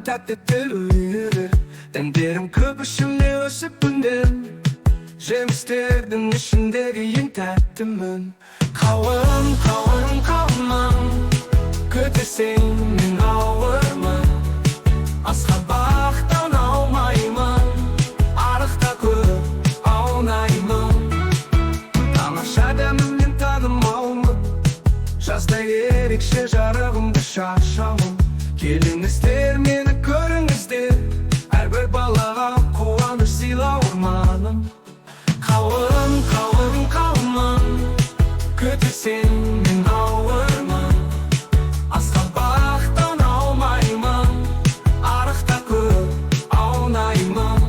тәтті тілі дәндерім көп ішімде өсіп күндем жемістердің ішіндегі ең тәттімін қауын, қауын, қауынмын күтесең мен ауырмын асқабақтан аумаймын арықта көп аунаймын тамаша дәмімнен танымаумын жазда ерекше жарығымды шашамын келіңіздер мені көріңіздер әрбір балаға қуаныш сыйлау арманым қауын, қауын, қауынмын күтесең мен ауырмын асқабақтан аумаймын арықта көп аунаймын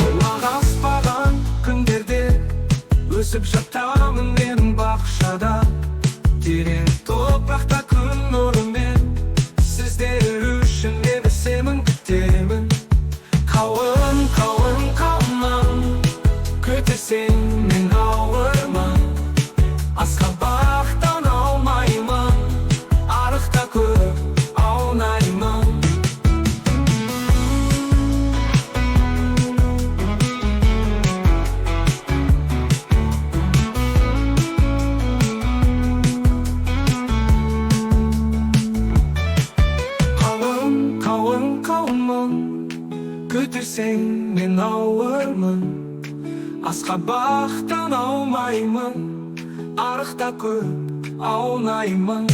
құлақ аспаған күндерде өсіп жатамын мен бақшада терең топырақта күн нұрымен сіздер үшін мен сенің күтемін қауын, қауын, қауынмын күтесең мен ауырмын асқабақтан аумаймын арықта көп аунаймын күтесең мен ауырмын асқабақтан аумаймын арықта көп аунаймын